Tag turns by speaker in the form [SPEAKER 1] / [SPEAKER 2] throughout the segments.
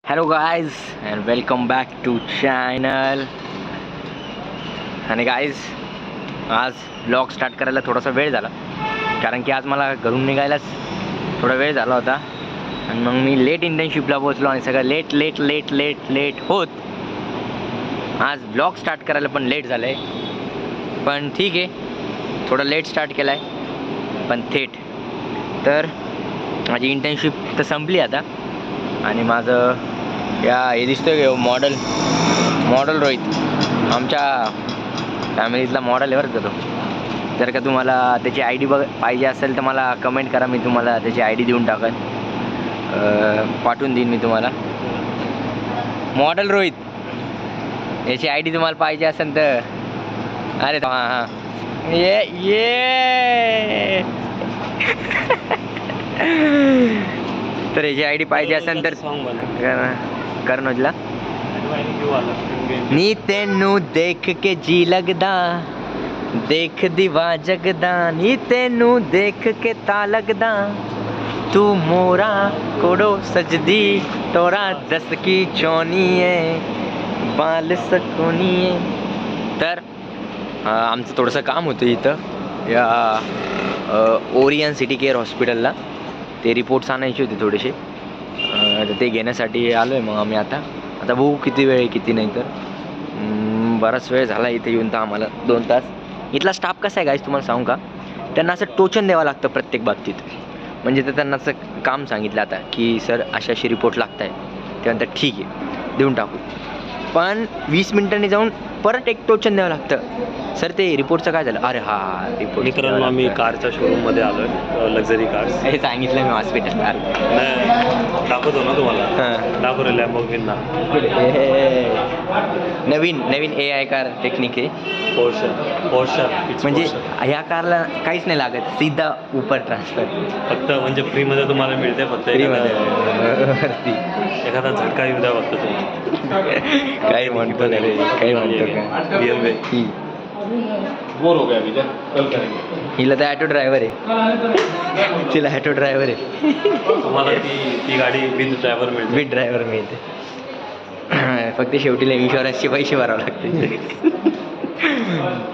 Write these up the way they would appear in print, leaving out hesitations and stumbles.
[SPEAKER 1] Hello guys and welcome back to channel. आणि guys आज blog start करायला थोडासा वेळ झाला, कारण की आज मला घरून निघायलाच थोडा वेळ झाला होता आणि मग मी लेट इंटर्नशिपला पोहोचलो आणि सगळं late late late late late होत आज ब्लॉग स्टार्ट करायला पण लेट झालं आहे. पण ठीक आहे, थोडं लेट स्टार्ट केला आहे पण थेट. तर माझी इंटर्नशिप तर संपली आता आणि माझं हे दिसतोय मॉडल रोहित आमच्या फॅमिलीतला मॉडल आहे बरं का तो. जर का तुम्हाला त्याची आय डी पाहिजे असेल तर मला कमेंट करा, मी तुम्हाला त्याची आय डी देऊन टाकेन, पाठवून देईन मी तुम्हाला. मॉडल रोहित याची आय डी तुम्हाला पाहिजे असेल तर अरे हां हां ये तर याची आय डी पाहिजे असेल तर करनोजला नी तेनू देख के जी लगदा देख दीवा जगदा नी तेनू देख के ता लगदा तू मोरा कोडो सजदी तोरा दस की चोनी आहे बाल सकोनी आहे. तर आमचं थोडंसं काम होतं इथं या ओरियन सिटी केअर हॉस्पिटलला. ते रिपोर्ट्स आणायचे होते थोडेसे, तर ते घेण्यासाठी आलो आहे. मग आम्ही आता बघू किती वेळ आहे किती नाही. तर बराच वेळ झाला इथे येऊन, तर आम्हाला 2 तास. इथला स्टाफ कसा आहे गाईज तुम्हाला सांगू का, त्यांना असं टोचन द्यावं लागतं प्रत्येक बाबतीत. म्हणजे तर त्यांना असं काम सांगितलं आता की सर अशी रिपोर्ट लागत आहे, त्यानंतर ठीक आहे देऊन टाकू. पण 20 मिनिटांनी जाऊन परत एक टोचन द्यावं लागतं, सर ते रिपोर्टचं काय झालं. अरे हा रिपोर्ट.
[SPEAKER 2] मित्रांनो, आम्ही कारच्या शोरूममध्ये आलो आहे, लक्झरी कार्स.
[SPEAKER 1] हे सांगितलं मी हॉस्पिटलला
[SPEAKER 2] दाखवतो ना तुम्हाला.
[SPEAKER 1] हां,
[SPEAKER 2] दाखवले लॅम्बोर्गिनी
[SPEAKER 1] नवीन AI कार टेक्निक आहे.
[SPEAKER 2] पोर्शा
[SPEAKER 1] म्हणजे ह्या कारला काहीच नाही लागत, सीधा ऊपर ट्रान्सफर.
[SPEAKER 2] फक्त म्हणजे फ्रीमध्ये तुम्हाला मिळते, फक्त
[SPEAKER 1] फ्रीमध्ये
[SPEAKER 2] एखादा झटका येऊ द्या फक्त तुम्ही.
[SPEAKER 1] काही म्हणतो रे, काही म्हणतो का
[SPEAKER 2] रिअल वे.
[SPEAKER 3] बोर हो गया अभी कल करेंगे.
[SPEAKER 1] हिला तर ॲटो ड्रायव्हर आहे, तिला ॲटो ड्रायव्हर आहे.
[SPEAKER 2] तुम्हाला ती गाडी विथ ड्रायव्हर मिळते.
[SPEAKER 1] विथ ड्रायव्हर मिळते, फक्त शेवटीला इन्शुरन्सचे पैसे भरावे लागते.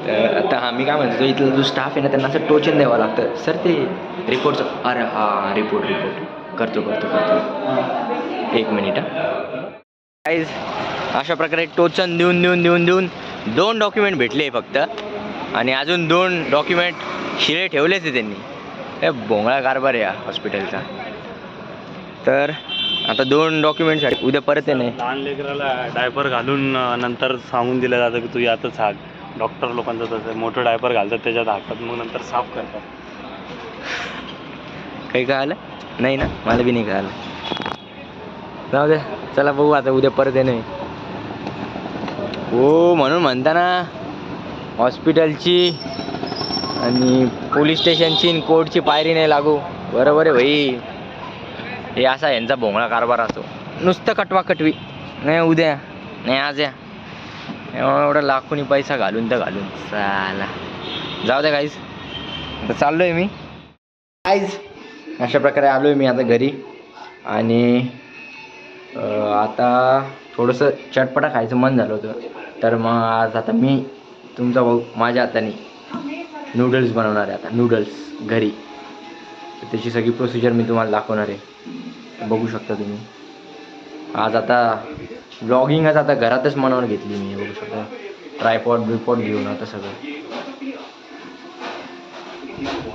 [SPEAKER 1] तर आता आम्ही काय म्हणतो, इथला जो स्टाफ आहे ना त्यांना असं टोचन द्यावं लागतं, सर ते रिपोर्टचं. अरे हा रिपोर्ट करतो 1 मिनिट. गाईज अशा प्रकारे टोचन देऊन 2 डॉक्युमेंट भेटले फक्त, आणि अजून 2 डॉक्युमेंट शिळे ठेवलेच आहे त्यांनी. हे भोंगळा कारभार आहे या हॉस्पिटलचा. तर आता 2 डॉक्युमेंटसाठी उद्या परत आहे. नाही,
[SPEAKER 2] लहान लेकराला डायपर घालून नंतर सांगून दिलं जातं की तू यातच हाक. डॉक्टर लोकांचं तसं मोठं डायपर घालतात, त्याच्यात हाकतात, मग नंतर साफ करतात.
[SPEAKER 1] काही कळालं नाही ना, मला बी नाही कळालं. जाऊ द्या, चला बघू आता उद्या परत आहे. नाही हो, म्हणून म्हणताना हॉस्पिटलची आणि पोलीस स्टेशनची आणि कोर्टची पायरी नाही लागू. बरोबर आहे भाई, हे असा यांचा भोंगळा कारभार असतो. नुसतं कटवी नाही, उद्या नाही आज या, एवढा लाखोनी पैसा घालून चाला. जाऊ द्या गाईज, आता चाललो आहे मी. गाईज अशा प्रकारे आलो आहे मी आता घरी, आणि आता थोडंसं चटपटा खायचं मन झालं होतं. तर मग आज आता मी तुमचा भाऊ माझ्या हाताने नूडल्स बनवणार आहे. आता नूडल्स घरी, त्याची सगळी प्रोसिजर मी तुम्हाला दाखवणार आहे. बघू शकता तुम्ही. आज आता ब्लॉगिंगच आता घरातच बनवून घेतली मी. बघू शकता, ट्रायपॉड घेऊन आता सगळं.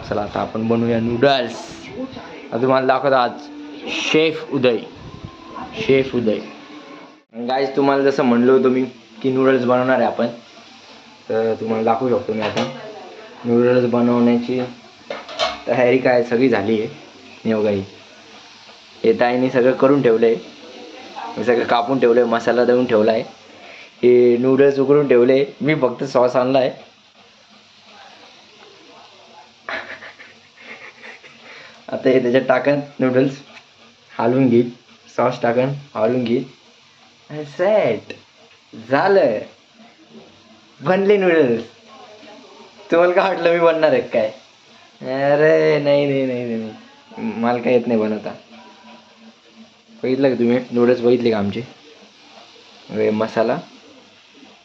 [SPEAKER 1] चला आता आपण बनवूया नूडल्स. आता तुम्हाला दाखवतो आज शेफ उदय. गाईज तुम्हाला जसं म्हणलं होतं मी की नूडल्स बनवणार आहे आपण, तर तुम्हाला दाखवू शकतो मी. आता नूडल्स बनवण्याची तयारी काय सगळी झाली आहे. काही हे ताईने सगळं करून ठेवलं आहे, मी सगळं कापून ठेवलं आहे, मसाला देऊन ठेवला आहे, हे नूडल्स उघडून ठेवले. मी फक्त सॉस आणला आहे. आता हे त्याच्यात टाकन नूडल्स हलवून घेईल, सॉस टाकन हलवून घेईल, सेट झालं, बनले नूडल्स. तुम्हाला काय वाटलं मी बनणार आहे काय? अरे नाही, मला काय येत नाही बनवता. बघितलं का तुम्ही नूडल्स बघितले का आमचे हे मसाला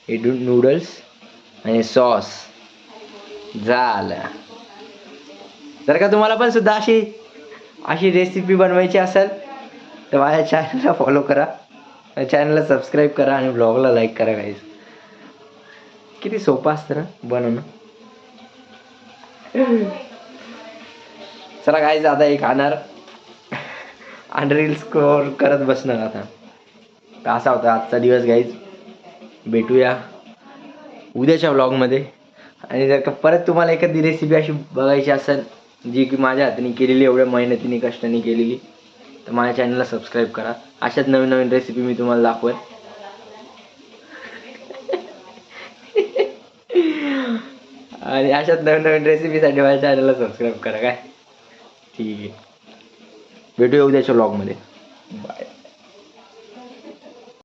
[SPEAKER 1] हे नूडल्स आणि सॉस झालं. जर का तुम्हाला पण सुद्धा अशी रेसिपी बनवायची असेल तर माझ्या चॅनलला फॉलो करा, चॅनलला सबस्क्राईब करा आणि ब्लॉगला लाईक करा गाईज. किती सोपं असतं ना बनवणं. चला गाईज आता एक खाणार आणि रील्स स्क्रोल करत बसणार आता. तर असा होता आजचा दिवस गाईज. भेटूया उद्याच्या व्लॉगमध्ये. आणि जर का परत तुम्हाला एखादी रेसिपी अशी बघायची असेल जी की माझ्या हाताने केलेली, एवढ्या मेहनतीने कष्टाने केलेली, तर माझ्या चॅनलला सबस्क्राईब करा. अशाच नवीन नवीन रेसिपी मी तुम्हाला दाखवेन. आणि अशाच नवीन नवीन रेसिपीसाठी माझ्या चॅनलला सबस्क्राईब करा काय. ठीक आहे, भेटूया उद्याच्या व्लॉगमध्ये. बाय.